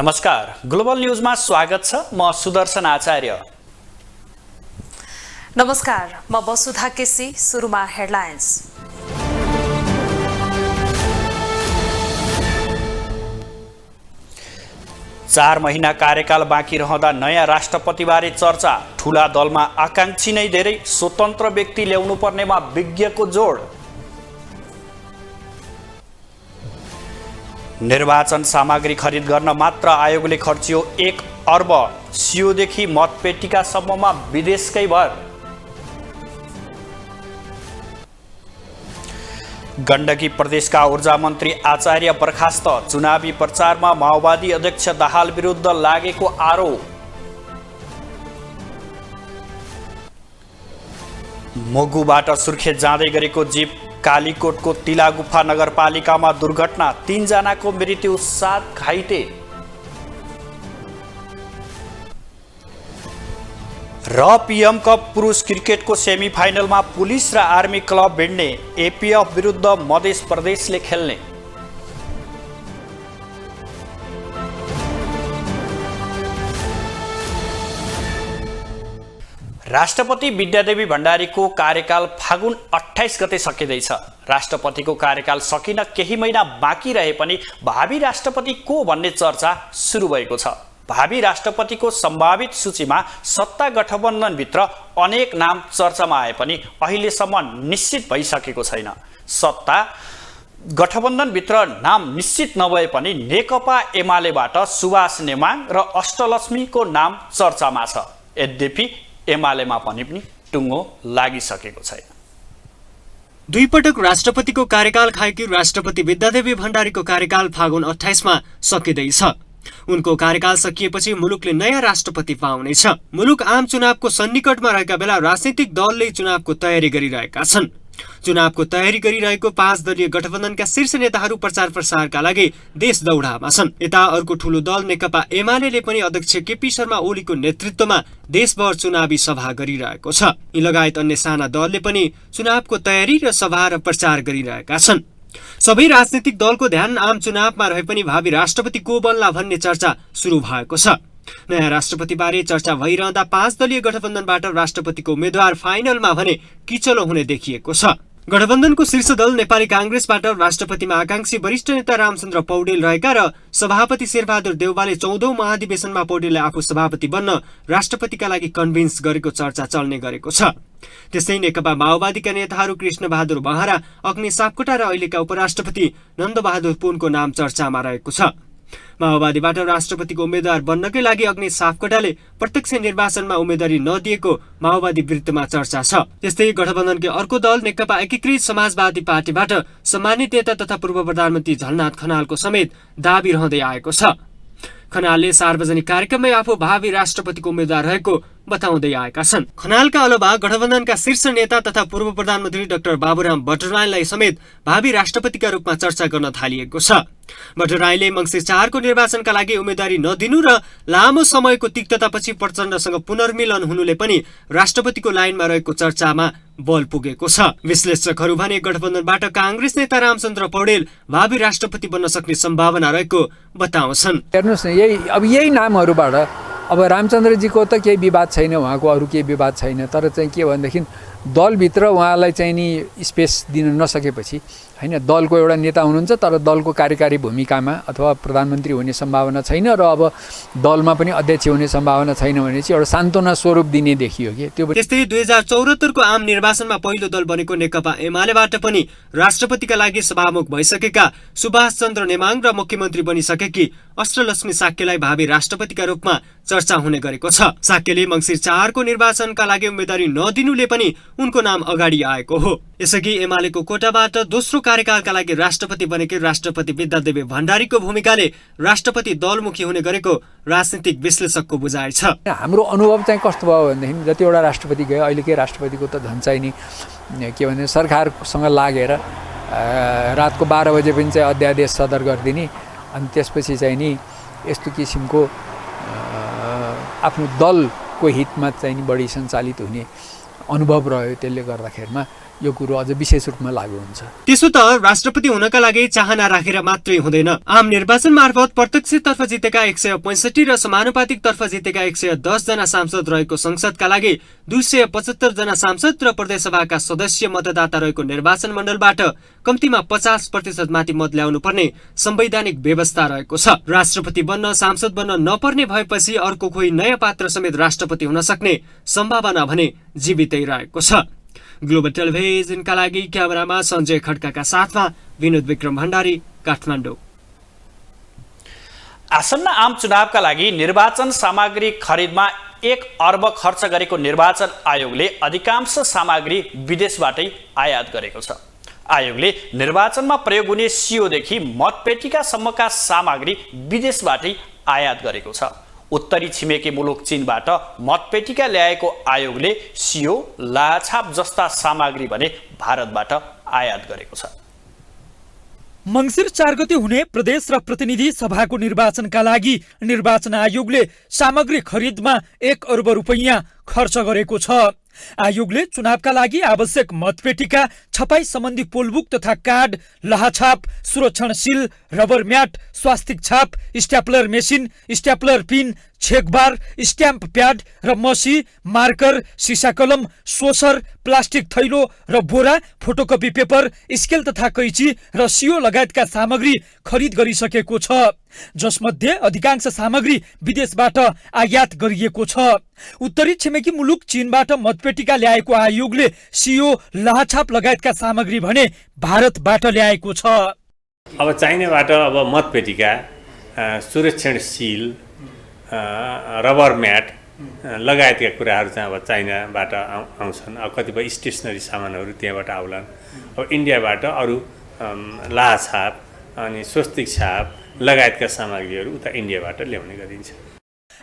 नमस्कार, ग्लोबल न्यूजमा स्वागत छ। म सुदर्शन आचार्य। नमस्कार, म वसुधा केसी। सुरुमा हेडलाइन्स। चार महिना कार्यकाल बाँकी रहँदा नयाँ राष्ट्रपतिबारे चर्चा। ठूला दलमा आकांक्षी नै धेरै, स्वतन्त्र व्यक्ति ल्याउनु पर्नेमा विज्ञको जोड। निर्वाचन सामग्री खरिद गर्न मात्र आयोगले खर्चियो 1 अर्ब। सियोदेखि मतपेटिकासम्ममा विदेशकै भर। गण्डकी प्रदेशका ऊर्जा मन्त्री आचार्य बर्खास्त। चुनावी प्रचारमा माओवादी अध्यक्ष दाहाल विरुद्ध लागेको आरोप। मोगुबाट सुर्खेत जाँदै गरेको जीप कालीकोटको तिलागुफा नगरपालिकामा दुर्घटना। 3 जनाको मृत्यु, 7 घाइते। र पीएम कप पुरुष क्रिकेटको सेमिफाइनलमा पुलिस र आर्मी क्लब भिड्ने। एपीएफ विरुद्ध मध्य प्रदेशले खेल्ने। राष्ट्रपति विद्यादेवी भण्डारीको कार्यकाल फागुन 28 गते सकिँदैछ। राष्ट्रपतिको कार्यकाल सकिन केही महिना बाँकी रहे पनि भावी राष्ट्रपति को भन्ने चर्चा सुरु भएको छ। भावी राष्ट्रपतिको सम्भावित सूचीमा सत्ता गठबन्धनभित्र अनेक नाम चर्चामा आए पनि अहिलेसम्म निश्चित भइसकेको छैन। सत्ता गठबन्धनभित्र नाम निश्चित नभए पनि नेकपा एमालेबाट सुभाष नेमाङ र अष्टलक्ष्मीको नाम चर्चामा छ। यद्यपि एमालेमा पनि टुङ्गो लागिसकेको छैन। दुईपटक राष्ट्रपतिको कार्यकाल खाएकी राष्ट्रपति विद्यादेवी भण्डारीको कार्यकाल फागुन 28 मा सकिँदैछ। उनको कार्यकाल सकिएपछि मुलुकले नयाँ राष्ट्रपति पाउनेछ। मुलुक आम चुनावको सन्निकटमा रहेका बेला राजनीतिक दलले चुनावको तयारी गरिरहेका छन्। चुनावको तयारी गरिरहेको 5 दलीय गठबन्धनका शीर्ष नेताहरू प्रचार प्रसारका लागि देश दौडामा छन्। यता अर्को ठूलो दल नेकपा एमाले पनि अध्यक्ष केपी शर्मा ओलीको नेतृत्वमा देशभर चुनावी सभा गरिरहेको छ। यी लगायत अन्य साना दलले पनि चुनावको तयारी र सभा र प्रचार गरिरहेका छन्। सबै राजनीतिक दलको ध्यान आम चुनावमा रहे पनि भावी राष्ट्रपति को बन्ला भन्ने चर्चा सुरु भएको छ। नयाँ राष्ट्रपतिबारे चर्चा भइरहँदा 5 दलीय गठबन्धनबाट राष्ट्रपतिको उम्मेद्वार फाइनलमा भने किचलो हुने देखिएको छ। गठबन्धनको शीर्ष दल नेपाली कांग्रेसबाट राष्ट्रपतिमा आकांक्षी वरिष्ठ नेता रामचन्द्र पौडेल रहेका र सभापति शेरबहादुर देउवाले 14औं महाधिवेशनमा पौडेललाई आफू सभापति बन्न राष्ट्रपतिका लागि कन्भिन्स गरेको चर्चा चल्ने गरेको छ। त्यस्तै नेकपा माओवादीका नेताहरू कृष्णबहादुर बहरा, अग्नि सापकोटा र अहिलेका उपराष्ट्रपति नन्दबहादुर पुनको नाम चर्चामा रहेको छ। माओवादीबाट राष्ट्रपतिको उम्मेद्वार बन्नकै लागि अग्नि सापकोटाले प्रत्यक्ष निर्वाचनमा उम्मेदवारी नदिएको माओवादी वृत्तमा चर्चा छ। त्यस्तै गठबन्धनकै अर्को दल नेकपा एकीकृत समाजवादी पार्टीबाट सम्मानित नेता तथा पूर्व प्रधानमन्त्री झलनाथ खनालको समेत दाबी रहँदै आएको छ। खनालले सार्वजनिक कार्यक्रममै आफू भावी राष्ट्रपतिको उम्मेद्वार रहेको बताउँदै आएका छन्। खनालका अलावा गठबन्धनका शीर्ष नेता तथा पूर्व प्रधानमन्त्री डाक्टर बाबुराम भट्टराईलाई समेत भावी राष्ट्रपतिका रूपमा चर्चा गर्न थालिएको छ। भट्टराईले मङ्सिर 4 को निर्वाचनका लागि उम्मेदवारी नदिनु र लामो समयको तिक्ततापछि प्रचण्डसँग पुनर्मिलन हुनुले पनि राष्ट्रपतिको लाइनमा रहेको चर्चामा बल पुगेको छ। विश्लेषकहरू भने गठबन्धनबाट कांग्रेस नेता रामचन्द्र पौडेल भावी राष्ट्रपति बन्न सक्ने सम्भावना रहेको बताउँछन्। हेर्नुस् न, यही नामहरूबाट अब रामचन्द्रजीको त केही विवाद छैन, उहाँको अरू केही विवाद छैन। तर चाहिँ के भनेदेखि दलभित्र उहाँलाई चाहिँ नि स्पेस दिन नसकेपछि हैन, दलको एउटा नेता हुनुहुन्छ तर दलको कार्यकारी भूमिकामा अथवा प्रधानमन्त्री हुने सम्भावना छैन र अब दलमा पनि अध्यक्ष हुने सम्भावना छैन भने चाहिँ एउटा सान्त्वना स्वरूप दिने देखियो कि त्यो। त्यस्तै 2074 को आम निर्वाचनमा पहिलो दल बनेको नेकपा एमालेबाट पनि राष्ट्रपतिका लागि सभामुख भइसकेका सुभाष चन्द्र नेमाङ र मुख्यमन्त्री बनिसकेकी अष्टलक्ष्मी साक्यलाई भावी राष्ट्रपतिका रूपमा चर्चा हुने गरेको छ। साक्यले मङ्सिर 4 को निर्वाचनका लागि उम्मेदवारी नदिनुले पनि उनको नाम अगाडि आएको हो। यसअघि एमालेको कोटाबाट दोस्रो कार्यकालका लागि राष्ट्रपति बनेकी राष्ट्रपति विद्यादेवी भण्डारीको भूमिकाले राष्ट्रपति दलमुखी हुने गरेको राजनीतिक विश्लेषकको बुझाइ छ। हाम्रो अनुभव चाहिँ कस्तो भयो भनेदेखि जतिवटा राष्ट्रपति गयो, अहिलेकै राष्ट्रपतिको त झन् चाहिँ नि के भने सरकारसँग लागेर रातको 12 बजे पनि चाहिँ अध्यादेश सदर गरिदिने, अनि त्यसपछि चाहिँ नि यस्तो किसिमको आफ्नो दलको हितमा चाहिँ नि बढी सञ्चालित हुने अनुभव रह्यो। त्यसले गर्दाखेरिमा यो कुरो अझ विशेष रूपमा लागू हुन्छ। त्यसो त राष्ट्रपति हुनका लागि चाहना राखेर मात्रै हुँदैन। आम निर्वाचन मार्फत प्रत्यक्षतर्फ जितेका 165 र समानुपातिक तर्फ जितेका 110 जना सांसद रहेको संसदका लागि 275 जना सांसद र प्रदेशसभाका सदस्य मतदाता रहेको निर्वाचन मण्डलबाट कम्तीमा 50% माथि मत ल्याउनु पर्ने संवैधानिक व्यवस्था रहेको छ। राष्ट्रपति बन्न सांसद बन्न नपर्ने भएपछि अर्को कोही नयाँ पात्र समेत राष्ट्रपति हुन सक्ने सम्भावना भने जीवितै रहेको छ। ग्लोबल टेलिभिजनका लागि क्यामेरामा सञ्जय खड्काका साथमा विनोद विक्रम भण्डारी, काठमाडौँ। आसन्न आम चुनावका लागि निर्वाचन सामग्री खरिदमा 1 अर्ब खर्च गरेको निर्वाचन आयोगले अधिकांश सामग्री विदेशबाटै आयात गरेको छ। आयोगले निर्वाचनमा प्रयोग हुने सियोदेखि मतपेटिकासम्मका सामग्री विदेशबाटै आयात गरेको छ। उत्तरी छिमेकी मुलुक चीनबाट मतपेटिका ल्याएको आयोगले सियो, लाछाप जस्ता सामग्री भने भारतबाट आयात गरेको छ। मङ्सिर 4 गते हुने प्रदेश र प्रतिनिधि सभाको निर्वाचनका लागि निर्वाचन आयोगले सामग्री खरिदमा 1 अर्ब रुपैयाँ खर्च गरेको छ। आयोगले चुनावका लागि आवश्यक मतपेटिका, छपाई सम्बन्धी पोलबुक तथा कार्ड, लाहाछाप, सुरक्षण सिल, रबर म्याट, स्वास्तिक छाप, स्ट्यापलर मेसिन, स्ट्यापलर पिन, छेकबार, स्ट्याम्प प्याड र मसी, मार्कर, सिसा कलम, सोसर, प्लास्टिक थैलो र बोरा, फोटोकपी पेपर, स्केल तथा कैची र सियो लगायतका सामग्री खरिद गरिसकेको छ, जसमध्ये अधिकांश सामग्री विदेशबाट आयात गरिएको छ। उत्तरी छिमेकी मुलुक चीनबाट मतपेटिका ल्याएको आयोगले सियो, लाहाछाप लगायतका सामग्री भने भारतबाट ल्याएको छ। अब चाइनाबाट अब मतपेटिका, सुरक्षण सिल, रबर म्याट लगायतका कुराहरू चाहिँ अब चाइनाबाट आउँछन्। अब कतिपय स्टेसनरी सामानहरू त्यहाँबाट आउलान्। अब इन्डियाबाट अरू लाहाछाप अनि स्वस्तिक छाप लगायतका सामग्रीहरू उता इन्डियाबाट ल्याउने गरिन्छ।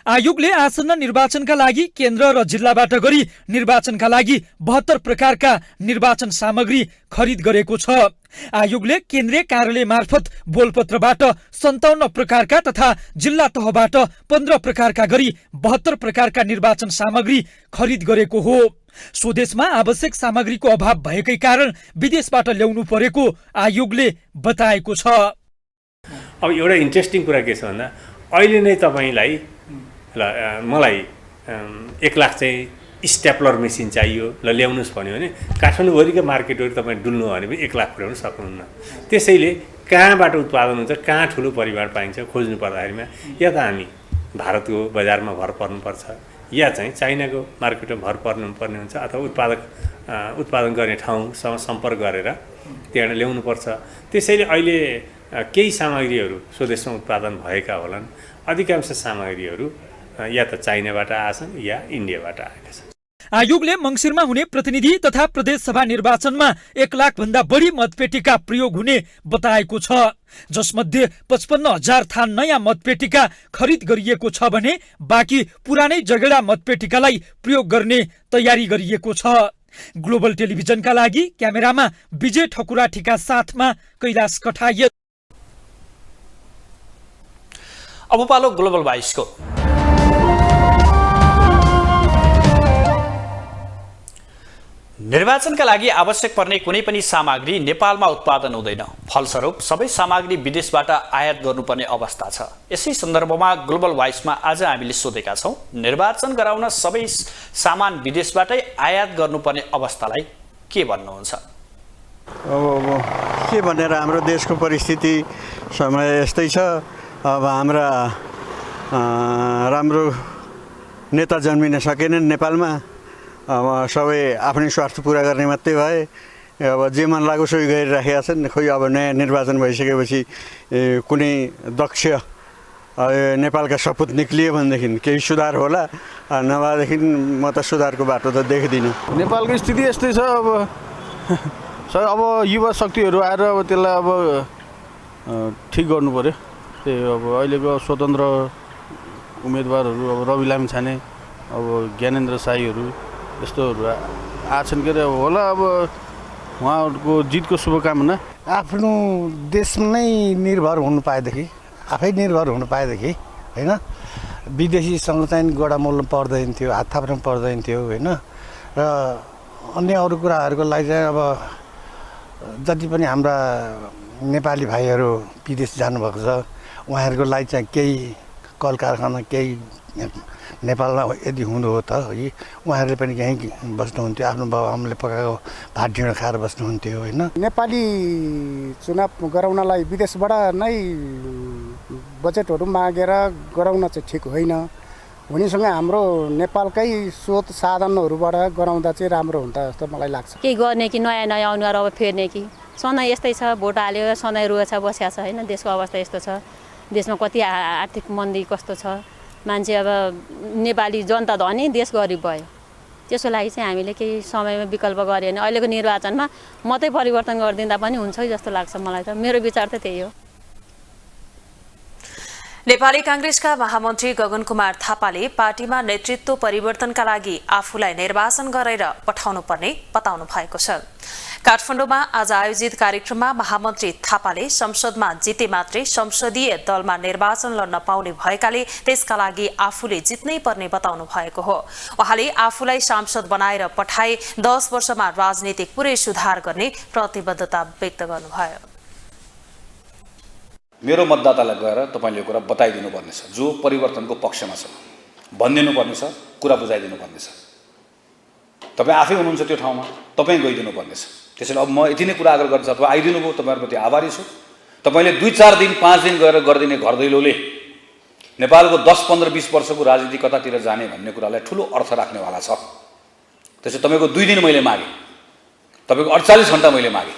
आयोगले आसन्न निर्वाचनका लागि केन्द्र र जिल्लाबाट गरी निर्वाचनका लागि 72 प्रकारका निर्वाचन सामग्री खरिद गरेको छ। आयोगले केन्द्रीय कार्यालय मार्फत बोलपत्रबाट 57 प्रकारका तथा जिल्ला तहबाट 15 प्रकारका गरी 72 प्रकारका निर्वाचन सामग्री खरिद गरेको हो। स्वदेशमा आवश्यक सामग्रीको अभाव भएकै कारण विदेशबाट ल्याउनु परेको आयोगले बताएको छ। अब एउटा इन्ट्रेस्टिङ कुरा के छ भन्दा अहिले नै तपाईँलाई मलाई 1 लाख चाहिँ स्ट्यापलर मेसिन चाहियो ल ल्याउनुहोस् भन्यो भने काठमाडौँभरिका मार्केटहरू तपाईँ डुल्नु हो भने पनि 1 लाख पुर्याउन सक्नुहुन्न। त्यसैले कहाँबाट उत्पादन हुन्छ, कहाँ ठुलो परिमाण पाइन्छ खोज्नु पर्दाखेरिमा या त हामी भारतको बजारमा भर पर्नुपर्छ या चाहिँ चाइनाको मार्केटमा भर पर्नुपर्ने हुन्छ अथवा उत्पादन गर्ने ठाउँसँग सम्पर्क गरेर त्यहाँ ल्याउनुपर्छ। त्यसैले अहिले केही सामग्रीहरू स्वदेशमा उत्पादन भएका होलान्। अधिकांश सामग्रीहरू या त चाइनाबाट आछन् या इन्डियाबाट आएका छन्। आयोगले मङ्सिरमा हुने प्रतिनिधि तथा प्रदेश सभा निर्वाचनमा 1 लाख भन्दा बढी मतपेटिका प्रयोग हुने बताएको छ, जसमध्ये 55,000 थान नयाँ मतपेटिका खरिद गरिएको छ भने बाँकी पुरानै जगेडा मतपेटिकालाई प्रयोग गर्ने तयारी गरिएको छ। ग्लोबल टेलिभिजनका लागि क्यामेरामा विजय ठकुराठीका साथमा कैलाश कठायत। अब पालो ग्लोबल 22को। निर्वाचनका लागि आवश्यक पर्ने कुनै पनि सामग्री नेपालमा उत्पादन हुँदैन। फलस्वरूप सबै सामग्री विदेशबाट आयात गर्नुपर्ने अवस्था छ। यसै सन्दर्भमा ग्लोबल 22मा आज हामीले सोधेका छौँ, निर्वाचन गराउन सबै सामान विदेशबाटै आयात गर्नुपर्ने अवस्थालाई के भन्नुहुन्छ? अब के भनेर हाम्रो देशको परिस्थिति समय यस्तै छ। अब हाम्रा राम्रो नेता जन्मिन सकेनन् नेपालमा। अब सबै आफ्नै स्वार्थ पुरा गर्ने मात्रै भए। अब जे मन लाग्यो सोही गरिराखेका छन्। खोइ अब नयाँ निर्वाचन भइसकेपछि कुनै दक्ष नेपालका सपुत निक्लियो भनेदेखि केही सुधार होला, नभएदेखि म त सुधारको बाटो त देख्दिनँ। नेपालको स्थिति यस्तै छ। अब युवा शक्तिहरू आएर अब त्यसलाई अब ठिक गर्नु पर्यो। त्यही अब अहिलेको स्वतन्त्र उम्मेदवारहरू अब रवि लामिछाने, अब ज्ञानेन्द्र साईहरू यस्तोहरू आछन् के अरे होला। अब उहाँहरूको जितको शुभकामना। आफ्नो देशमा नै निर्भर हुनु पाएदेखि, आफै निर्भर हुनु पाएदेखि होइन, विदेशीसँग चाहिँ गोडा मोल्नु पर्दैन थियो, हात थाप्नु पर्दैन थियो होइन। र अन्य अरू कुराहरूको लागि चाहिँ अब जति पनि हाम्रा नेपाली भाइहरू विदेश जानुभएको छ उहाँहरूको लागि चाहिँ केही कल कारखाना केही नेपालमा यदि हुनु हो त है उहाँहरूले पनि यहीँ बस्नुहुन्थ्यो आफ्नो बाबुआमाले पकाएको भात ढिँडो खाएर बस्नुहुन्थ्यो होइन। नेपाली चुनाव गराउनलाई विदेशबाट नै बजेटहरू मागेर गराउन चाहिँ ठिक होइन। हुनेसँग हाम्रो नेपालकै स्रोत साधनहरूबाट गराउँदा चाहिँ राम्रो हुन्छ जस्तो मलाई लाग्छ। केही गर्ने कि नयाँ नयाँ अनुहार अब फेर्ने कि सधैँ यस्तै छ, भोट हाल्यो सधैँ रुवा छ बसिया छ होइन। देशको अवस्था यस्तो छ, देशमा कति आर्थिक मन्दी कस्तो छ, मान्छे अब नेपाली जनता धनी देश गरिब भयो। त्यसको लागि चाहिँ हामीले केही समयमा विकल्प गऱ्यो भने अहिलेको निर्वाचनमा मात्रै परिवर्तन गरिदिँदा पनि हुन्छ जस्तो लाग्छ मलाई त। मेरो विचार त त्यही हो। नेपाली कांग्रेसका महामन्त्री गगन कुमार थापाले पार्टीमा नेतृत्व परिवर्तनका लागि आफूलाई निर्वाचन गरेर पठाउनु पर्ने बताउनु भएको छ। काठमाडौँमा आज आयोजित कार्यक्रममा महामन्त्री थापाले संसदमा जिते मात्रै संसदीय दलमा निर्वाचन लड्न पाउने भएकाले त्यसका लागि आफूले जित्नै पर्ने बताउनु भएको हो। उहाँले आफूलाई सांसद बनाएर पठाए 10 वर्षमा राजनीतिक पुरै सुधार गर्ने प्रतिबद्धता व्यक्त गर्नुभयो। मेरो मतदातालाई गएर तपाईले कुरा बताइदिनु पर्नेछ, जो परिवर्तनको पक्षमा छ भनिदिनु पर्नेछ, कुरा बुझाइदिनु पर्नेछ। तपाई आफै हुनुहुन्छ त्यो ठाउँमा, तपाई गइदिनु पर्नेछ। त्यसैले अब म यति नै कुरा आग्रह गर्छु, अथवा आइदिनु भयो तपाईहरुप्रति आभारी छु। तपाईले 2-4 दिन 5 दिन गएर गर्दिने घर दैलोले नेपालको 10, 15, 20 वर्षको राजनीति कतातिर जाने भन्ने कुरालाई ठूलो अर्थ राख्नेवाला छ। त्यसैले तपाईको 2 दिन मैले मागे, तपाईको 48 घण्टा मैले मागे।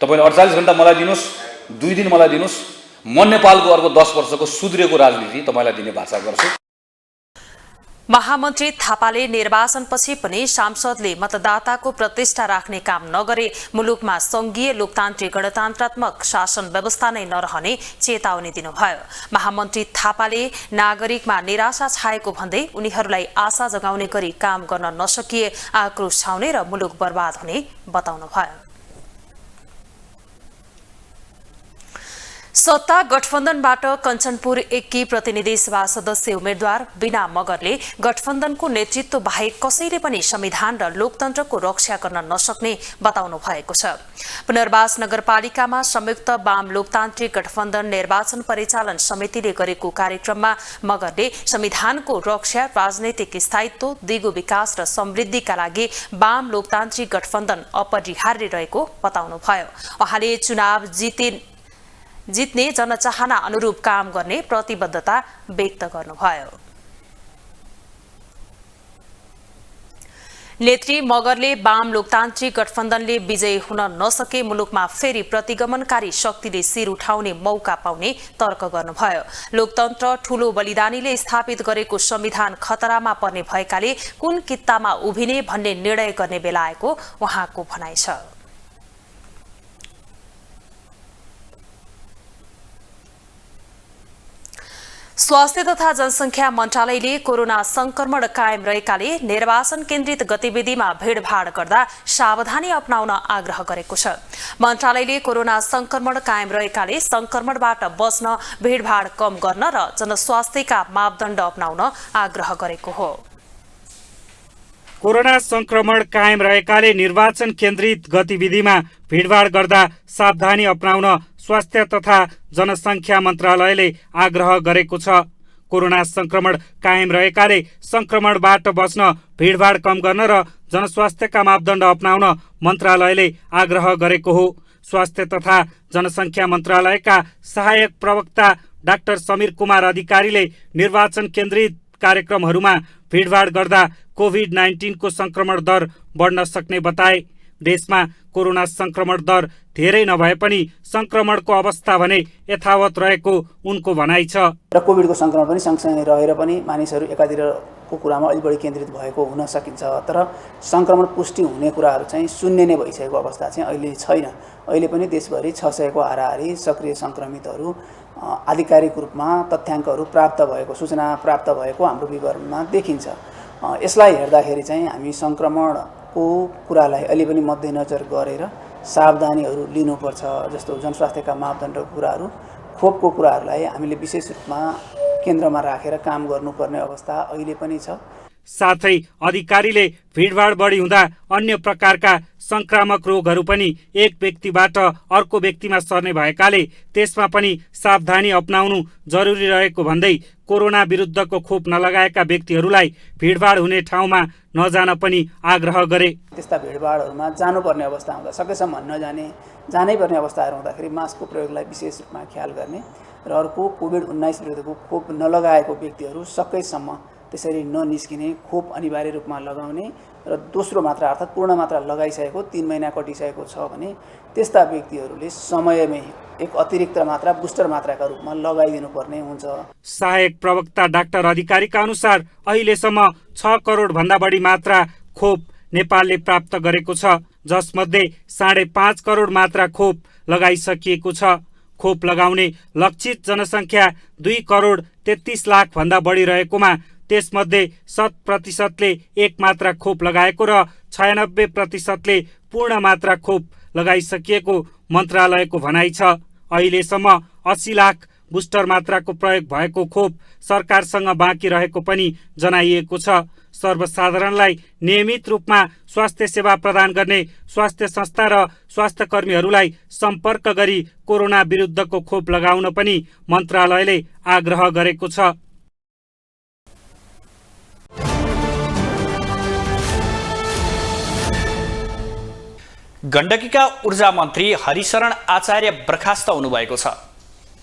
तपाईले 48 घण्टा मलाई दिनुस्, 2 दिन मलाई दिनुस्, म नेपालको अर्को 10 वर्षको सुध्रिएको राजनीति तपाईलाई दिने वाचा गर्छु। महामन्त्री थापाले निर्वाचनपछि पनि सांसदले मतदाताको प्रतिष्ठा राख्ने काम नगरे मुलुकमा संघीय लोकतान्त्रिक गणतन्त्रात्मक शासन व्यवस्था नै नरहने चेतावनी दिनुभयो। महामन्त्री थापाले नागरिकमा निराशा छाएको भन्दै उनीहरूलाई आशा जगाउने गरी काम गर्न नसकिए आक्रोश छाउने र मुलुक बर्बाद हुने बताउनुभयो। सत्ता गठबन्धनबाट कञ्चनपुर 1 की प्रतिनिधि सभा सदस्य उम्मेद्वार बिना मगरले गठबन्धनको नेतृत्व बाहेक कसैले पनि संविधान र लोकतन्त्रको रक्षा गर्न नसक्ने बताउनु भएको छ। पुनर्वास नगरपालिकामा संयुक्त वाम लोकतान्त्रिक गठबन्धन निर्वाचन परिचालन समितिले गरेको कार्यक्रममा मगरले संविधानको रक्षा, राजनैतिक स्थायित्व, दिगो विकास र समृद्धिका लागि वाम लोकतान्त्रिक गठबन्धन अपरिहार्य रहेको बताउनुभयो। उहाँले चुनाव जित्ने जनचाहना अनुरूप काम गर्ने प्रतिबद्धता व्यक्त गर्नुभयो। नेत्री मगरले वाम लोकतान्त्रिक गठबन्धनले विजयी हुन नसके मुलुकमा फेरि प्रतिगमनकारी शक्तिले शिर उठाउने मौका पाउने तर्क गर्नुभयो। लोकतन्त्र ठूलो बलिदानीले स्थापित गरेको संविधान खतरामा पर्ने भएकाले कुन कित्तामा उभिने भन्ने निर्णय गर्ने बेला आएको उहाँको भनाइ छ। स्वास्थ्य तथा जनसंख्या मन्त्रालयले कोरोना संक्रमण कायम रहेकाले निर्वाचन केन्द्रित गतिविधिमा भीड़भाड़ गर्दा सावधानी अपनाउन आग्रह गरेको छ। मन्त्रालयले कोरोना संक्रमण कायम रहेकाले संक्रमणबाट बच्न भीड़भाड़ कम गर्न र जनस्वास्थ्यका मापदण्ड अपनाउन आग्रह गरेको हो। कोरोना संक्रमण कायम रहेकाले निर्वाचन केन्द्रित गतिविधिमा भीड़भाड़ गर्दा सावधानी अपनाउन स्वास्थ्य तथा जनसंख्या मन्त्रालयले आग्रह गरेको छ। कोरोना संक्रमण कायम रहेकाले संक्रमणबाट बच्न भीड़भाड़ कम गर्न र जनस्वास्थ्यका मापदण्ड अपनाउन मन्त्रालयले आग्रह गरेको हो। स्वास्थ्य तथा जनसंख्या मन्त्रालयका सहायक प्रवक्ता डाक्टर समीर कुमार अधिकारीले निर्वाचन केन्द्रित कार्यक्रमहरूमा भीड़भाड़ गर्दा कोभिड-19 को संक्रमण दर बढ्न सक्ने बताए। देशमा कोरोना संक्रमण दर धेरै नभए पनि संक्रमणको अवस्था भने यथावत रहेको उनको भनाइ छ। र कोभिडको संक्रमण पनि सँगसँगै रहेर पनि मानिसहरू एकातिरको कुरामा अलि बढी केन्द्रित भएको हुन सकिन्छ, तर संक्रमण पुष्टि हुने कुराहरू चाहिँ शून्य नै भइसकेको अवस्था चाहिँ अहिले छैन। अहिले पनि देशभरि 600 को हाराहारी सक्रिय संक्रमितहरू आधिकारिक रूपमा तथ्याङ्कहरू प्राप्त भएको, सूचना प्राप्त भएको हाम्रो विवरणमा देखिन्छ। यसलाई हेर्दाखेरि चाहिँ हामी संक्रमणको कुरालाई अलि पनि मध्यनजर गरेर सावधानीहरू लिनुपर्छ। जस्तो जनस्वास्थ्यका मापदण्डको कुराहरू, खोपको कुराहरूलाई हामीले विशेष रूपमा केन्द्रमा राखेर काम गर्नुपर्ने अवस्था अहिले पनि छ। साथै अधिकारीले भिडभाड बढी हुँदा अन्य प्रकारका संक्रामक रोगहरू पनि एक व्यक्तिबाट अर्को व्यक्तिमा सर्ने भएकाले त्यसमा पनि सावधानी अपनाउनु जरुरी रहेको भन्दै कोरोना विरुद्धको खोप नलगाएका व्यक्तिहरूलाई भिडभाड हुने ठाउँमा नजान पनि आग्रह गरे। त्यस्ता भिडभाडहरूमा जानुपर्ने अवस्था हुँदा सकेसम्म नजाने, जानै पर्ने अवस्थाहरू हुँदाखेरि मास्कको प्रयोगलाई विशेष रूपमा ख्याल गर्ने र अर्को कोभिड-19 विरुद्धको खोप नलगाएको व्यक्तिहरू सकेसम्म त्यसरी ननिस्किने, खोप अनिवार्य रूपमा लगाउने र दोस्रो मात्रा अर्थात् पूर्ण मात्रा लगाइसकेको 3 महिना कटिसकेको छ भने त्यस्ता व्यक्तिहरूले समयमै एक अतिरिक्त मात्रा बुस्टर मात्राका रूपमा लगाइदिनु पर्ने हुन्छ। सहायक प्रवक्ता डाक्टर अधिकारीका अनुसार अहिलेसम्म 6 करोड भन्दा बढी मात्रा खोप नेपालले प्राप्त गरेको छ, जसमध्ये 5.5 करोड मात्रा खोप लगाइसकिएको छ। खोप लगाउने लक्षित जनसङ्ख्या 2 करोड 33 लाख भन्दा बढी रहेकोमा त्यसमध्ये 100%ले एक मात्रा खोप लगाएको र 96%ले पूर्ण मात्रा खोप लगाइसकिएको मन्त्रालयको भनाइ छ। अहिलेसम्म 80 लाख बुस्टर मात्राको प्रयोग भएको खोप सरकारसँग बाँकी रहेको पनि जनाइएको छ। सर्वसाधारणलाई नियमित रूपमा स्वास्थ्य सेवा प्रदान गर्ने स्वास्थ्य संस्था र स्वास्थ्य कर्मीहरूलाई सम्पर्क गरी कोरोना विरुद्धको खोप लगाउन पनि मन्त्रालयले आग्रह गरेको छ। गण्डकीका ऊर्जा मन्त्री हरिशरण आचार्य बर्खास्त हुनुभएको छ।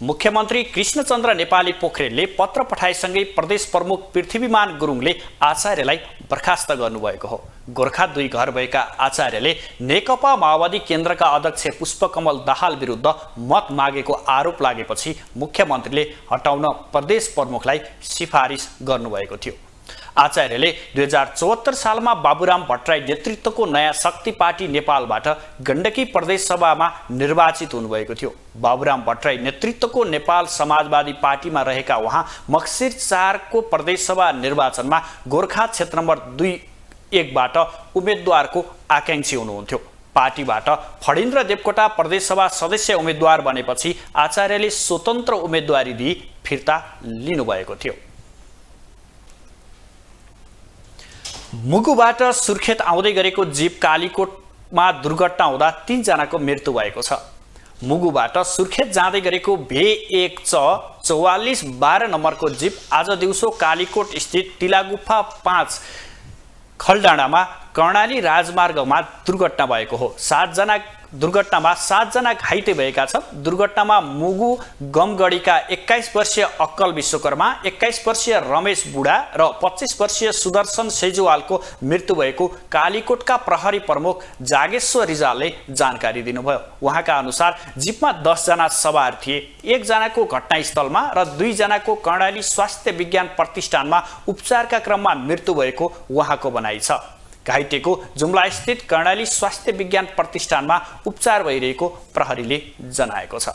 मुख्यमन्त्री कृष्णचन्द्र नेपाली पोखरेलले पत्र पठाएसँगै प्रदेश प्रमुख पृथ्वीमान गुरुङले आचार्यलाई बर्खास्त गर्नुभएको हो। गोर्खा 2 घर भएका आचार्यले नेकपा माओवादी केन्द्रका अध्यक्ष पुष्पकमल दाहाल विरुद्ध मत मागेको आरोप लागेपछि मुख्यमन्त्रीले हटाउन प्रदेश प्रमुखलाई सिफारिस गर्नुभएको थियो। आचार्यले 2074 सालमा बाबुराम भट्टराई नेतृत्वको नयाँ शक्ति पार्टी नेपालबाट गण्डकी प्रदेश सभामा निर्वाचित हुनुभएको थियो। बाबुराम भट्टराई नेतृत्वको नेपाल समाजवादी पार्टीमा रहेका उहाँ मक्सिर 4 को प्रदेश सभा निर्वाचनमा गोर्खा क्षेत्र नम्बर 2-1बाट उम्मेद्वारको आकांक्षी हुनुहुन्थ्यो। पार्टीबाट फणीन्द्र देवकोटा प्रदेश सभा सदस्य उम्मेद्वार बनेपछि आचार्यले स्वतन्त्र उम्मेदवारी दिई फिर्ता लिनुभएको थियो। मुगुबाट सुर्खेत आउँदै गरेको जीप कालीकोटमा दुर्घटना हुँदा 3 जनाको मृत्यु भएको छ। मुगुबाट सुर्खेत जाँदै गरेको भे1 4412 नम्बरको जीप आज दिउँसो कालीकोट स्थित टिलागुफा 5 खलडाँडामा कर्णाली राजमार्गमा दुर्घटना भएको हो। 7 जना घाइते भएका छन्। दुर्घटनामा मुगु गमगढीका 21 वर्षीय अक्कल विश्वकर्मा, 21 वर्षीय रमेश बुढा र 25 वर्षीय सुदर्शन सेजुवालको मृत्यु भएको कालीकोटका प्रहरी प्रमुख जागेश्वर रिजालले जानकारी दिनुभयो। उहाँका अनुसार जीपमा 10 जना सवार थिए। 1 जनाको घटनास्थलमा र 2 जनाको कर्णाली स्वास्थ्य विज्ञान प्रतिष्ठानमा उपचारका क्रममा मृत्यु भएको उहाँको भनाइ छ। घाइतेको जुम्ला स्थित कर्णाली स्वास्थ्य विज्ञान प्रतिष्ठानमा उपचार भइरहेको प्रहरीले जनाएको छ।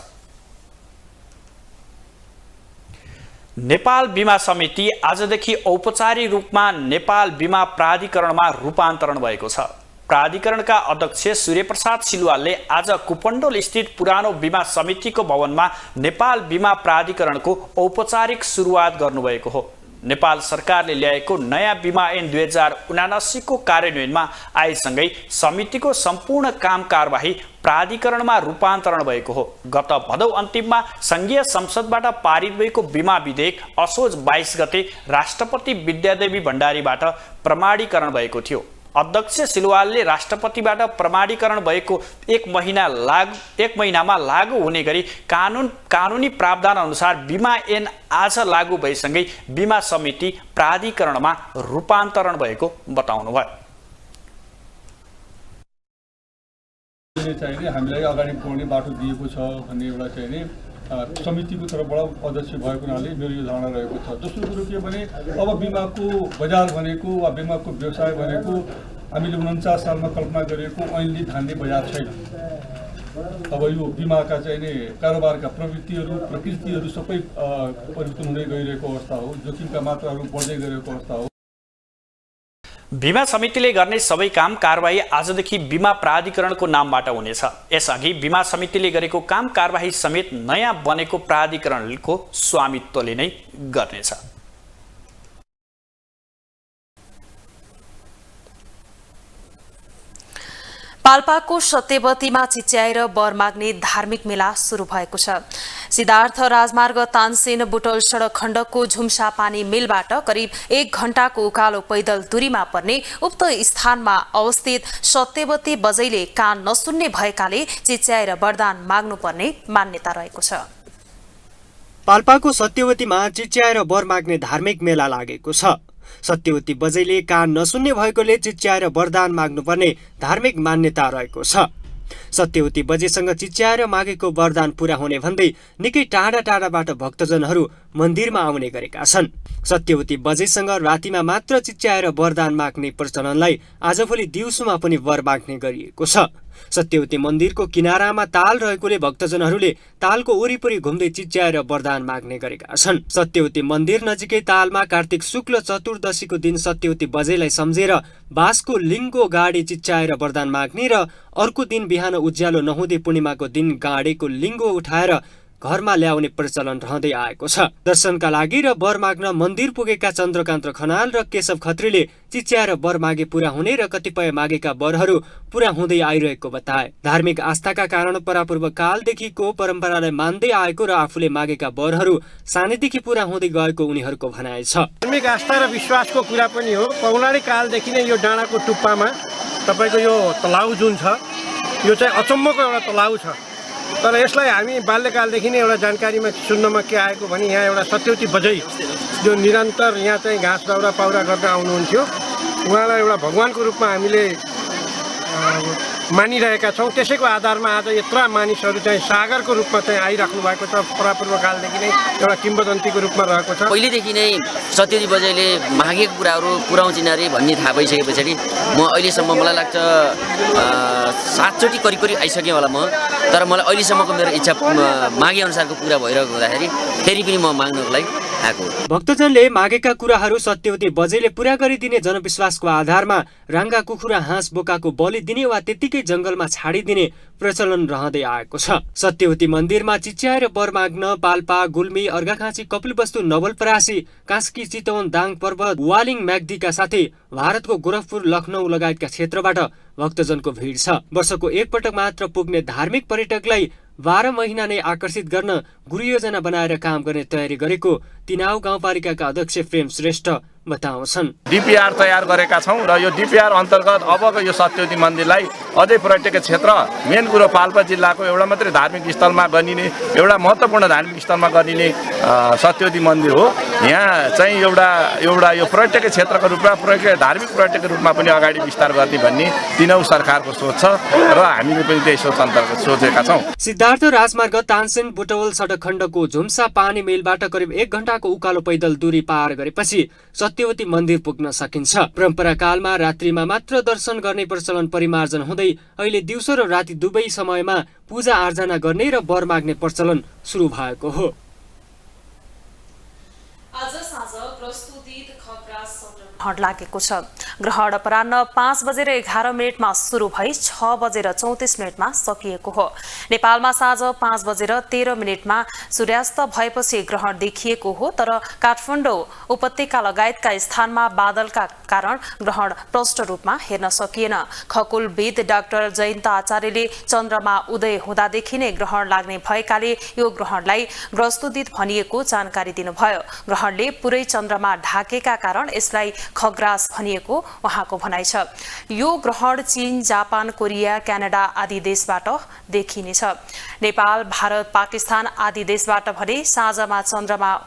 नेपाल बीमा समिति आजदेखि औपचारिक रूपमा नेपाल बीमा प्राधिकरणमा रूपान्तरण भएको छ। प्राधिकरणका अध्यक्ष सूर्यप्रसाद सिलवालले आज कुपण्डोल स्थित पुरानो बीमा समितिको भवनमा नेपाल बीमा प्राधिकरणको औपचारिक सुरुवात गर्नुभएको हो। नेपाल सरकारले ल्याएको नयाँ बीमा ऐन 2079 को कार्यान्वयनमा आएसँगै समितिको सम्पूर्ण काम कारबाही प्राधिकरणमा रूपान्तरण भएको हो। गत भदौ अन्तिममा संघीय संसदबाट पारित भएको बीमा विधेयक असोज 22 गते राष्ट्रपति विद्यादेवी भण्डारीबाट प्रमाणीकरण भएको थियो। अध्यक्ष सिलवालले राष्ट्रपतिबाट प्रमाणीकरण भएको 1 महिनामा लागू हुने गरी कानुनी प्रावधान अनुसार बीमा ऐन आज लागू भएसँगै बीमा समिति प्राधिकरणमा रूपान्तरण भएको बताउनुभयो। हामीलाई अगाडि बढ्ने बाटो दिएको छ भन्ने एउटा चाहिँ समितिको तर्फबाट अध्यक्ष भएको हुनाले मेरो यो धारणा रहेको छ। दोस्रो कुरो के भने अब बिमाको बजार भनेको वा बिमाको व्यवसाय भनेको हामीले 49 सालमा कल्पना गरेको ऐनले धान्ने बजार छैन। अब यो बिमाका चाहिँ कारोबारका प्रकृतिहरू सबै परिवर्तन हुँदै गइरहेको अवस्था हो। जोखिमका मात्राहरू बढ्दै गएको अवस्था हो। बीमा समितिले गर्ने सबै काम कारबाही आजदेखि बीमा प्राधिकरणको नामबाट हुनेछ। यसअघि बीमा समितिले गरेको काम कारबाही समेत नयाँ बनेको प्राधिकरणको स्वामित्वले नै गर्नेछ। पाल्पाको सत्यवतीमा चिच्याएर वर माग्ने धार्मिक मेला सुरु भएको छ। सिद्धार्थ राजमार्ग तानसेन बुटोल सडक खण्डको झुम्सा पानी मिलबाट करिब 1 घण्टाको उकालो पैदल दूरीमा पर्ने उक्त स्थानमा अवस्थित सत्यवती बजैले कान नसुन्ने भएकाले चिच्याएर वरदान माग्नुपर्ने मान्यता रहेको छ। पाल्पाको सत्यवतीमा चिच्याएर वर माग्ने धार्मिक मेला लागेको छ। सत्यवती बजैले कान नसुन्ने भएकोले चिच्याएर वरदान माग्नुपर्ने धार्मिक मान्यता रहेको छ। सत्यवती बजेसँग चिच्याएर मागेको वरदान पूरा हुने भन्दै निकै टाढा टाढाबाट भक्तजनहरू मन्दिरमा आउने गरेका छन्। सत्यवती बजेसँग रातिमा मात्र चिच्याएर वरदान माग्ने प्रचलनलाई आजभोलि दिउँसोमा पनि वर माग्ने गरिएको छ। सत्यवती मन्दिरको किनारामा ताल रहेकोले भक्तजनहरूले तालको वरिपरि घुम्दै चिच्याएर वरदान माग्ने गरेका छन्। सत्यवती मन्दिर नजिकै तालमा कार्तिक शुक्ल चतुर्दशीको दिन सत्यवती बजैलाई सम्झेर बाँसको लिङ्गो गाडी चिच्याएर वरदान माग्ने र अर्को दिन बिहान उज्यालो नहुँदै पूर्णिमाको दिन गाडेको लिङ्गो उठाएर घरमा ल्याउने प्रचलन रहँदै आएको छ। दर्शनका लागि र वर माग्न मन्दिर पुगेका चन्द्रकान्त खनाल र केशव खत्रीले चिच्याएर वर मागे पूरा हुने र कतिपय मागेका वरहरू पूरा हुँदै आइरहेको बताए। धार्मिक आस्थाका कारण परापूर्व कालदेखिको परम्परालाई मान्दै आएको र आफूले मागेका वरहरू सानैदेखि पूरा हुँदै गएको उनीहरूको भनाइ छ। धार्मिक आस्था र विश्वासको कुरा पनि हो। पौराणिक कालदेखि नै यो डाँडाको टुप्पामा तपाईँको यो तलाउ जुन छ यो चाहिँ अचम्मको एउटा तलाउ छ। तर यसलाई हामी बाल्यकालदेखि नै एउटा जानकारीमा सुन्नमा के आएको भने यहाँ एउटा सत्यवती बजै जो निरन्तर यहाँ चाहिँ घाँस दाउरा पाउरा गर्न आउनुहुन्थ्यो, उहाँलाई एउटा भगवानको रूपमा हामीले मानिरहेका छौँ। त्यसैको आधारमा आज यत्रा मानिसहरू चाहिँ सागरको रूपमा चाहिँ आइराख्नु भएको छ। परापूर्व कालदेखि नै एउटा किम्वदन्तीको रूपमा रहेको छ। पहिलेदेखि नै सत्यवती बजैले मागेको कुराहरू पुर्याउँछिन् अरे भन्ने थाहा भइसके पछाडि म अहिलेसम्म मलाई लाग्छ 7 चोटि करिब आइसकेँ होला म। तर मलाई अहिलेसम्मको मेरो इच्छा मागे अनुसारको पुरा भइरहेको हुँदाखेरि फेरि पनि म माग्नको लागि आएको। भक्तजनले मागेका कुराहरू सत्यवती बजैले पूरा गरिदिने जनविश्वासको आधारमा राङ्गा कुखुरा हाँस बोकाको बलि दिने वा त्यत्तिकै जंगलमा छाडिदिने प्रचलन रहँदै आएको छ। सत्यवती मन्दिरमा चिच्याएर वर माग्न पाल्पा, गुल्मी, अर्घाखाँची, कपिलवस्तु, नवलपरासी, कास्की, चितवन, दाङ पर्वत, वालिङ, म्याग्दीका साथै भारतको गोरखपुर, लखनऊ लगायतका क्षेत्रबाट भक्तजनको भिड छ। वर्षको एकपटक मात्र पुग्ने धार्मिक पर्यटकलाई 12 महिना नै आकर्षित गर्न गुरुयोजना बनाएर काम गर्ने तयारी गरेको तिनाउ गाउँपालिकाका अध्यक्ष प्रेम श्रेष्ठ बताउँछन्। डिपिआर तयार गरेका छौँ र यो डिपिआर अन्तर्गत अबको यो सत्यवती मन्दिरलाई अझै पर्यटकीय क्षेत्र मेन कुरो पाल्पा जिल्लाको एउटा मात्रै धार्मिक स्थलमा गनिने एउटा महत्त्वपूर्ण धार्मिक स्थलमा गनिने सत्यवती मन्दिर हो। यहाँ चाहिँ एउटा यो पर्यटकीय क्षेत्रको रूपमा धार्मिक पर्यटकको रूपमा पनि अगाडि विस्तार गर्ने भन्ने तिनौ सरकारको सोच छ र हामीले पनि त्यही सोच अन्तर्गत सोचेका छौँ। सिद्धार्थ राजमार्ग तानसेन बुटवल सडक खण्डको झुम्सा पानी मेलबाट करिब 1 घण्टाको उकालो पैदल दूरी पार गरेपछि सत्यवती मन्दिर पुग्न सकिन्छ। परम्परा कालमा रात्रिमा मात्र दर्शन गर्ने प्रचलन परिमार्जन हुँदै अहिले दिउँसो र राति दुवै समयमा पूजा आर्जना गर्ने र वर माग्ने प्रचलन सुरु भएको हो। आज साँझ प्रस्तुतित ग्रहण लागेको छ। ग्रहण अपराह्न 5:11 सुरु भई 6:34 सकिएको हो। नेपालमा साँझ 5:13 सूर्यास्त भएपछि ग्रहण देखिएको हो। तर काठमाडौँ उपत्यका लगायतका स्थानमा बादलका कारण ग्रहण प्रष्ट रूपमा हेर्न सकिएन। खगोलविद डाक्टर जयन्त आचार्यले चन्द्रमा उदय हुँदादेखि नै ग्रहण लाग्ने भएकाले यो ग्रहणलाई ग्रस्तोदित भनिएको जानकारी दिनुभयो। ग्रहणले पुरै चन्द्रमा ढाकेका कारण यसलाई खग्रास भनिएको उहाँको भनाइ छ। यो ग्रहण चीन, जापान, कोरिया, क्यानाडा आदि देशबाट देखिनेछ। नेपाल, भारत, पाकिस्तान आदि देशबाट भने साँझमा चन्द्रमा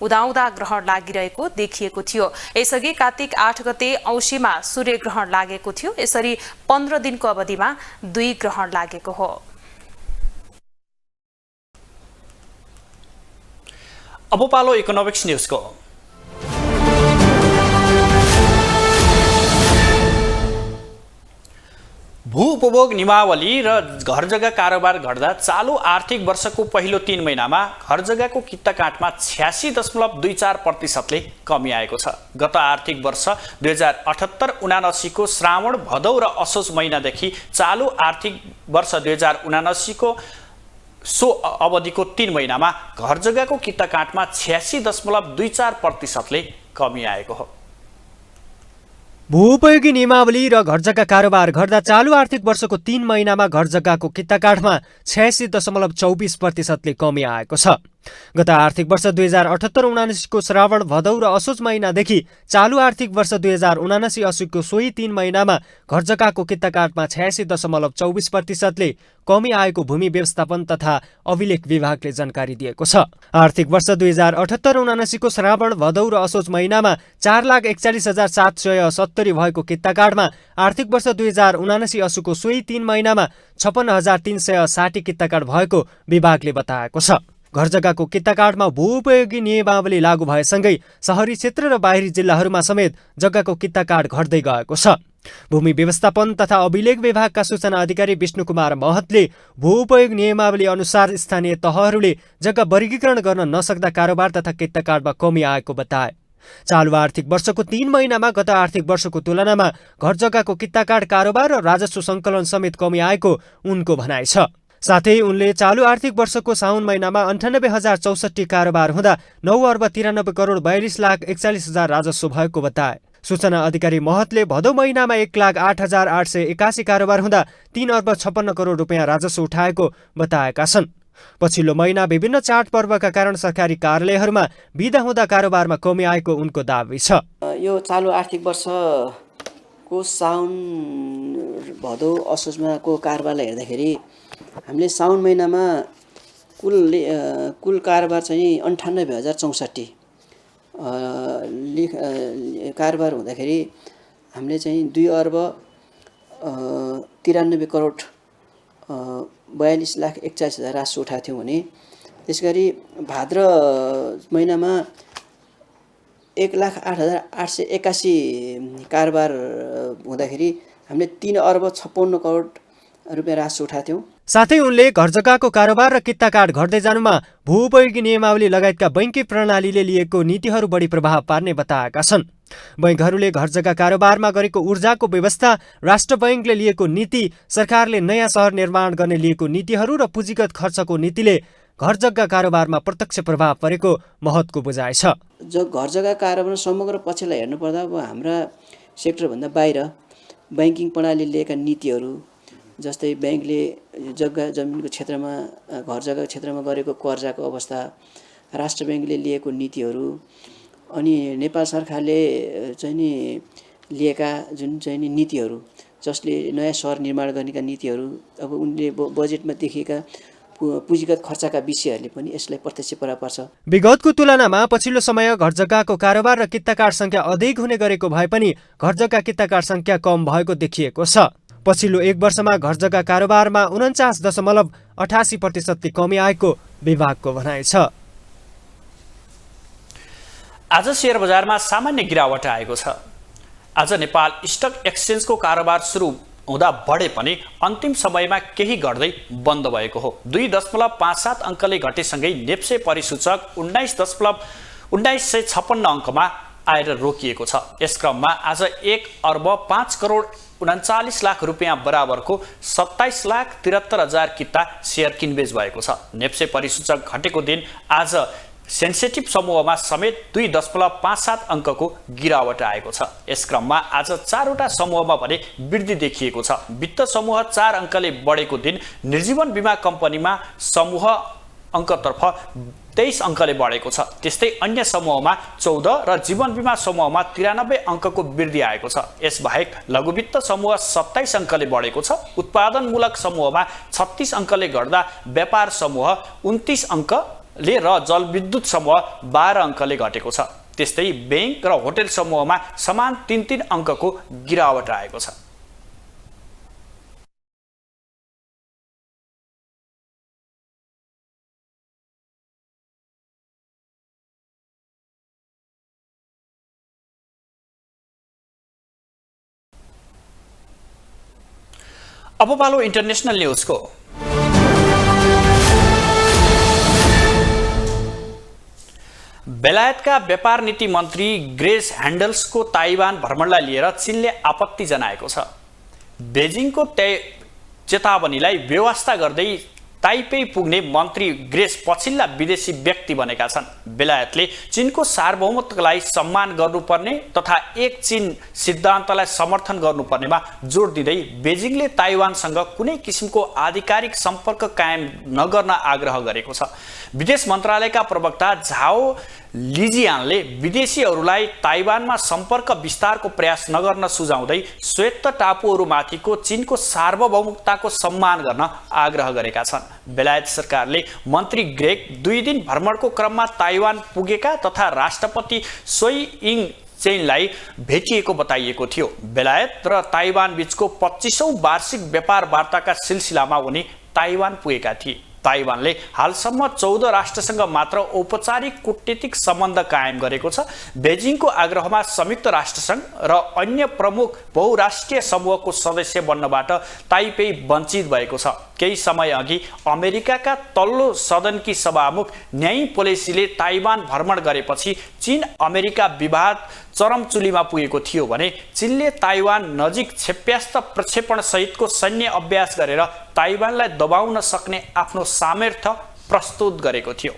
उदाउँदा ग्रहण लागिरहेको देखिएको थियो। यसअघि कार्तिक 8 गते औँसीमा सूर्य ग्रहण लागेको थियो। यसरी 15 दिनको अवधिमा 2 ग्रहण लागेको हो। अब पालो इकोनोमिक्स न्यूजको। भू उपभोग नियमावली र घर जग्गा कारोबार गर्दा चालू आर्थिक वर्षको पहिलो 3 महिनामा घर जग्गाको कित्ताकाटमा 86.24% कमी आएको छ। गत आर्थिक वर्ष 2078-79 को श्रावण, भदौ र असोज महिनादेखि चालू आर्थिक वर्ष 2079 को सो अवधिको 3 महिनामा घर जग्गाको कित्ताकाटमा 86.24% कमी आएको हो। भूउपयोगी नियमावली र घर जग्गा कारोबार गर्दा चालु आर्थिक वर्षको 3 महिनामा घर जग्गाको किताकाठमा 86.24%ले कमी आएको छ। गत आर्थिक वर्ष 2078-79 को श्रावण भदौ र असोज महिनादेखि चालु आर्थिक वर्ष 2079-80 को सोही 3 महिनामा घर जग्गाको किताकाठमा 86.24%ले कमी आएको भूमि व्यवस्थापन तथा अभिलेख विभागले जानकारी दिएको छ। आर्थिक वर्ष 2078-79 को श्रावण भदौ र असोज महिनामा 4,41,770 भएको किताकाठमा आर्थिक वर्ष 2079-80 को सोही 3 महिनामा 56,360 किताकाठ भएको विभागले बताएको छ। घर जग्गाको किताकाठमा भूउपयोगी नियमावली लागू भएसँगै शहरी क्षेत्र र बाहिरी जिल्लाहरूमा समेत जग्गाको किताकाठ घट्दै गएको छ। भूमि व्यवस्थापन तथा अभिलेख विभागका सूचना अधिकारी विष्णु कुमार महतले भूउपयोग नियमावली अनुसार स्थानीय तहहरूले जग्गा वर्गीकरण गर्न नसक्दा कारोबार तथा किताकाठमा कमी आएको बताए। चालु आर्थिक वर्षको 3 महिनामा गत आर्थिक वर्षको तुलनामा घर जग्गाको किताकाठ कारोबार र राजस्व सङ्कलन समेत कमी आएको उनको भनाइ छ। साथै उनले चालु आर्थिक वर्षको साउन महिनामा 98,064 कारोबार हुँदा 9,93,42,41,000 राजस्व भएको बताए। सूचना अधिकारी महतले भदौ महिनामा 1,08,881 कारोबार हुँदा 3,56 करोड रुपियाँ राजस्व उठाएको बताएका छन्। पछिल्लो महिना विभिन्न चाडपर्वका कारण सरकारी कार्यालयहरूमा बिदा हुँदा कारोबारमा कमी आएको उनको दाबी छ। यो चालु आर्थिक वर्षको साउन भदौ असोजमाको कारोबारलाई हेर्दाखेरि हामीले साउन महिनामा कुल कारोबार चाहिँ 98,064 कारोबार हुँदाखेरि हामीले चाहिँ 2,93 करोड 42,41,000 राजस्व उठाएको थियौँ भने त्यसगरी भाद्र महिनामा 1,08,881 कारोबार हुँदाखेरि हामीले 3,56 करोड रुपियाँ राजस्व उठाएको थियौँ। साथै उनले घर जग्गाको कारोबार र किताकाठ घट्दै जानुमा भूउपयोगी नियमावली लगायतका बैंकिङ प्रणालीले लिएको नीतिहरू बढी प्रभाव पार्ने बताएका छन्। बैंकहरूले घर जग्गा कारोबारमा गरेको ऊर्जाको व्यवस्था, राष्ट्र बैंकले लिएको नीति, सरकारले नयाँ सहर निर्माण गर्ने लिएको नीतिहरू र पुँजीगत खर्चको नीतिले घर जग्गा कारोबारमा प्रत्यक्ष प्रभाव परेको महतको बुझाइ छ। घर जग्गा कारोबार समग्र पक्षलाई हेर्नुपर्दा अब हाम्रा सेक्टरभन्दा बाहिर बैंकिङ प्रणालीले लिएका नीतिहरू, जस्तै ब्याङ्कले जग्गा जमिनको क्षेत्रमा घर जग्गा क्षेत्रमा गरेको कर्जाको अवस्था, राष्ट्र ब्याङ्कले लिएको नीतिहरू, अनि नेपाल सरकारले चाहिँ नि लिएका जुन चाहिँ नि नीतिहरू, जसले नयाँ सहर निर्माण गर्नेका नीतिहरू, अब उनले बजेटमा देखिएका पुँजीगत खर्चका विषयहरूले पनि यसलाई प्रत्यक्ष प्रभाव पार्छ। विगतको तुलनामा पछिल्लो समय घर जग्गाको कारोबार र किताकाठ संख्या अधिक हुने गरेको भए पनि घर जग्गा किताकाठ संख्या कम भएको देखिएको छ। पछिल्लो 1 वर्षमा घर जग्गा कारोबारमा 49.88% कमी आएको विभागको भनाइ छ। आज शेयर बजारमा सामान्य गिरावट आएको छ। आज नेपाल स्टक एक्सचेन्जको कारोबार सुरु हुँदा बढे पनि अन्तिम समयमा केही घट्दै बन्द भएको हो। 2.57 अङ्कले घटेसँगै नेप्से परिसूचक 19.1956 अङ्कमा आएर रोकिएको छ। यस क्रममा आज 1,05,39,00,000 रुपियाँ बराबरको 27,73,000 किता सेयर किनबेच भएको छ। नेप्से परिसूचक घटेको दिन आज सेन्सेटिभ समूहमा समेत 2.57 अङ्कको गिरावट आएको छ। यस क्रममा आज 4वटा समूहमा भने वृद्धि देखिएको छ। वित्त समूह 4 अङ्कले बढेको दिन निर्जीवन बीमा कम्पनीमा समूह अङ्कतर्फ 23 अङ्कले बढेको छ। त्यस्तै अन्य समूहमा 14 र जीवन बीमा समूहमा 93 अङ्कको वृद्धि आएको छ। यसबाहेक लघुवित्त समूह 27 अङ्कले बढेको छ। उत्पादनमूलक समूहमा 36 अङ्कले घट्दा व्यापार समूह 29 अङ्कले र जलविद्युत समूह 12 अङ्कले घटेको छ। त्यस्तै बैंक र होटल समूहमा समान 3-3 अङ्कको गिरावट आएको छ। अब पालो इन्टरनेशनल न्यूजको। बेलायतका व्यापार नीति मन्त्री ग्रेस ह्यान्डल्सको ताइवान भ्रमणलाई लिएर चीनले आपत्ति जनाएको छ। बेजिङको चेतावनीलाई बेवास्ता गर्दै ताइपे पुग्ने मन्त्री ग्रेस पछिल्ला विदेशी व्यक्ति बनेका छन्। बेलायतले चीनको सार्वभौमत्वलाई सम्मान गर्नुपर्ने तथा एक चीन सिद्धान्तलाई समर्थन गर्नुपर्नेमा जोड दिँदै बेजिङले ताइवानसँग कुनै किसिमको आधिकारिक सम्पर्क कायम नगर्न आग्रह गरेको छ। विदेश मन्त्रालयका प्रवक्ता झाओ लिजियानले विदेशीहरूलाई ताइवानमा सम्पर्क विस्तारको प्रयास नगर्न सुझाउँदै श्वेत टापुहरूमाथिको चीनको सार्वभौमताको सम्मान गर्न आग्रह गरेका छन्। बेलायत सरकारले मन्त्री ग्रेग 2 दिन भ्रमणको क्रममा ताइवान पुगेका तथा राष्ट्रपति सोई इङ चेनलाई भेटिएको बताइएको थियो। बेलायत र ताइवान बीचको 25औं वार्षिक व्यापार वार्ताका सिलसिलामा उनी ताइवान पुगेका थिए। ताइवानले हालसम्म 14 राष्ट्रसँग मात्र औपचारिक कूटनीतिक सम्बन्ध कायम गरेको छ। बेजिङको आग्रहमा संयुक्त राष्ट्रसङ्घ र अन्य प्रमुख बहुराष्ट्रिय समूहको सदस्य बन्नबाट ताइपे वञ्चित भएको छ। केही समय अघि अमेरिकाका तल्लो सदनकी सभामुख न्यायी पेलोसीले ताइवान भ्रमण गरेपछि चीन अमेरिका विवाद चरमचुलीमा पुगेको थियो भने चीनले ताइवान नजिक क्षेप्यास्त्र प्रक्षेपण सहितको सैन्य अभ्यास गरेर ताइवानलाई दबाउन सक्ने आफ्नो सामर्थ्य प्रस्तुत गरेको थियो।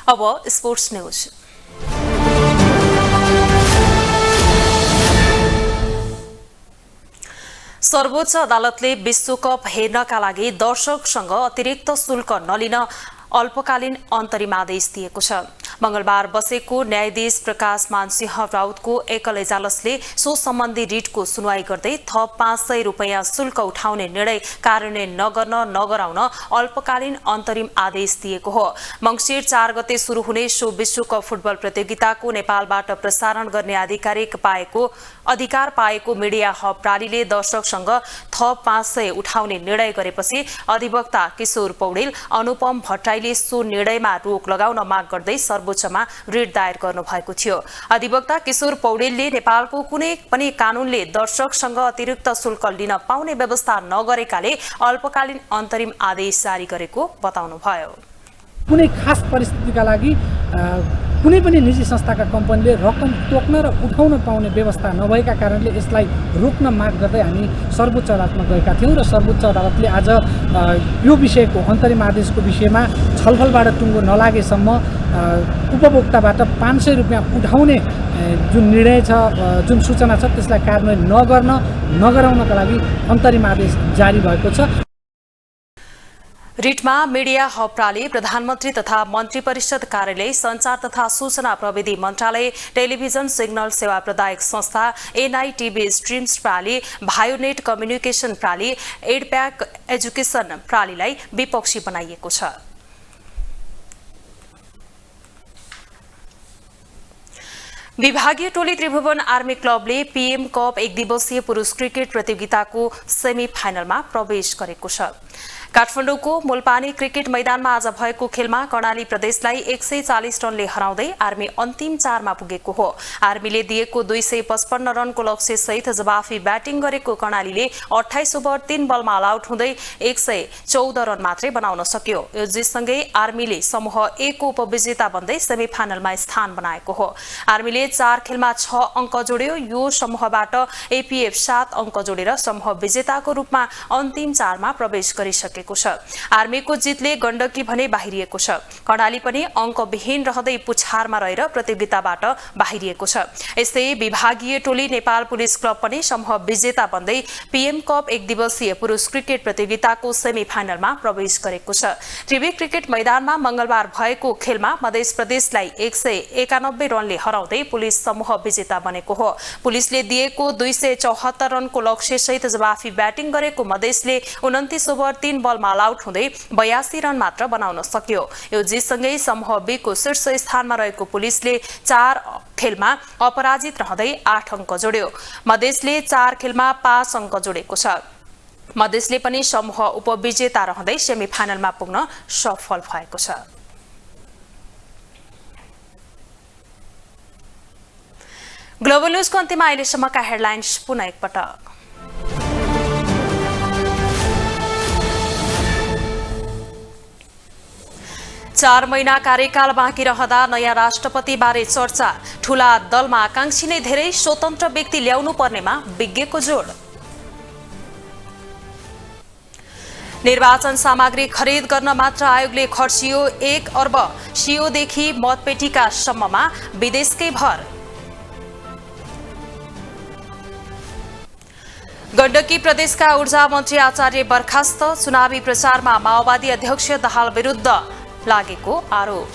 अब स्पोर्ट्स न्यूज। सर्वोच्च अदालतले विश्वकप हेर्नका लागि दर्शकसँग अतिरिक्त शुल्क नलिन अल्पकालीन अन्तरिम आदेश दिएको छ। मंगलबार बसेको न्यायाधीश प्रकाश मानसिंह राउतको एकल इजलासले सो सम्बन्धी रिटको सुनवाई गर्दै थप 500 रुपैयाँ शुल्क उठाउने निर्णय कार्यान्वयन नगराउन अल्पकालीन अन्तरिम आदेश दिएको हो। मंसिर 4 गते शुरू हुने सो विश्वकप फुटबल प्रतियोगिताको नेपालबाट प्रसारण गर्ने अधिकार पाएको मिडिया हब प्रालीले दर्शकसँग थप 500 उठाउने निर्णय गरेपछि अधिवक्ता किशोर पौडेल, अनुपम भट्टराईले सो निर्णयमा रोक लगाउन माग गर्दै सर्वोच्चमा रिट दायर गर्नुभएको थियो। अधिवक्ता किशोर पौडेलले नेपालको कुनै पनि कानूनले दर्शकसँग अतिरिक्त शुल्क लिन पाउने व्यवस्था नगरेकाले अल्पकालीन अन्तरिम आदेश जारी गरेको बताउनुभयो। कुनै खास परिस्थितिका लागि कुनै पनि निजी संस्थाका कम्पनीले रकम तोक्न र उठाउन पाउने व्यवस्था नभएका कारणले यसलाई रोक्न माग गर्दै हामी सर्वोच्च अदालतमा गएका थियौँ र सर्वोच्च अदालतले आज यो विषयको अन्तरिम आदेशको विषयमा छलफलबाट टुङ्गो नलागेसम्म उपभोक्ताबाट 500 रुपियाँ उठाउने जुन निर्णय छ, जुन सूचना छ त्यसलाई कार्यान्वयन नगराउनका लागि अन्तरिम आदेश जारी भएको छ। रिटमा मिडिया हब प्राली, प्रधानमन्त्री तथा मन्त्री परिषद कार्यालय, सञ्चार तथा सूचना प्रविधि मन्त्रालय, टेलिभिजन सिग्नल सेवा प्रदायक संस्था, एनआईटीभी स्ट्रिम्स प्राली, भायोनेट कम्युनिकेसन प्राली, एडप्याक एजुकेसन प्रालीलाई विपक्षी बनाइएको छ। विभागीय टोली त्रिभुवन आर्मी क्लबले पीएम कप 1 दिवसीय पुरुष क्रिकेट प्रतियोगिताको सेमी फाइनलमा प्रवेश गरेको छ। काठमाडौँको मुलपानी क्रिकेट मैदानमा आज भएको खेलमा कर्णाली प्रदेशलाई 140 रनले हराउँदै आर्मी अन्तिम 4 मा पुगेको हो। आर्मीले दिएको 255 रनको लक्ष्य सहित जवाफी ब्याटिङ गरेको कर्णालीले 28 ओभर 3 बलमा अल आउट हुँदै 114 रन मात्रै बनाउन सक्यो। यो जितसँगै आर्मीले समूह A को उपविजेता बन्दै सेमी फाइनलमा स्थान बनाएको हो। आर्मीले 4 खेलमा 6 अङ्क जोड्यो। यो समूहबाट एपीएफ 7 अङ्क जोडेर समूह विजेताको रूपमा अन्तिम 4 मा प्रवेश गरिसके। आर्मीको जितले गण्डकी भने बाहिरिएको छ। कर्णाली पनि अङ्कविहीन रहँदै पुछारमा रहेर प्रतियोगिताबाट बाहिरिएको छ। यस्तै विभागीय टोली नेपाल पुलिस क्लब पनि समूह विजेता बन्दै पीएम कप 1 दिवसीय पुरुष क्रिकेट प्रतियोगिताको सेमी फाइनलमा प्रवेश गरेको छ। त्रिवेणी क्रिकेट मैदानमा मंगलबार भएको खेलमा मध्य प्रदेशलाई 191 रनले हराउँदै पुलिस समूह विजेता बनेको हो। पुलिसले दिएको 274 रनको लक्ष्य सहित जवाफी ब्याटिङ गरेको मधेसले 29 ओभर 3 बलमा अल आउट हुँदै 82 रन मात्र बनाउन सक्यो। यो जितसँगै समूह B को शीर्ष स्थानमा रहेको पुलिसले 4 खेलमा अपराजित रहँदै 8 अङ्क जोड्यो। मधेसले 4 खेलमा 5 अङ्क जोडेको छ। मधेसले पनि समूह उपविजेता रहँदै सेमी फाइनलमा पुग्न सफल भएको छ। ग्लोबल न्यूजको अन्त्यमा अहिलेसम्मका हेडलाइन्स पुनः एकपटक। 4 महिना कार्यकाल बाँकी रहँदा नयाँ राष्ट्रपतिबारे चर्चा। ठूला दलमा आकांक्षी नै धेरै स्वतन्त्र व्यक्ति ल्याउनु पर्नेमा विज्ञको जोड। निर्वाचन सामग्री खरिद गर्न मात्र आयोगले खर्चियो 1 अर्ब। सियोदेखि मतपेटिका सम्ममा विदेशकै भर। गण्डकी प्रदेशका ऊर्जा मन्त्री आचार्य बर्खास्त। चुनावी प्रचारमा माओवादी अध्यक्ष दाहाल विरुद्ध लागेको आरोप।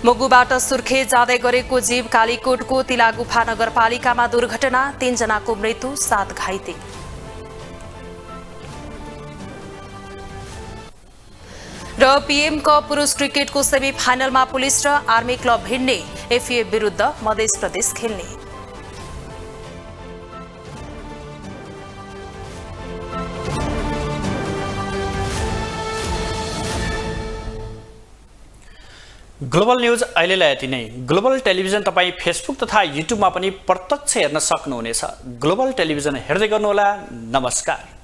मुगुबाट सुर्खेत जाँदै गरेको जीव कालीकोटको तिलागुफा नगरपालिकामा दुर्घटना। 3 जनाको मृत्यु, 7 घाइते। र पीएम कप पुरुष क्रिकेटको सेमी फाइनलमा पुलिस र आर्मी क्लब भिड्ने। एफएफ विरुद्ध मध्य प्रदेश खेल्ने। ग्लोबल न्यूज अहिलेलाई यति नै। ग्लोबल टेलिभिजन तपाईँ फेसबुक तथा युट्युबमा पनि प्रत्यक्ष हेर्न सक्नुहुनेछ। ग्लोबल टेलिभिजन हेर्दै गर्नुहोला। नमस्कार।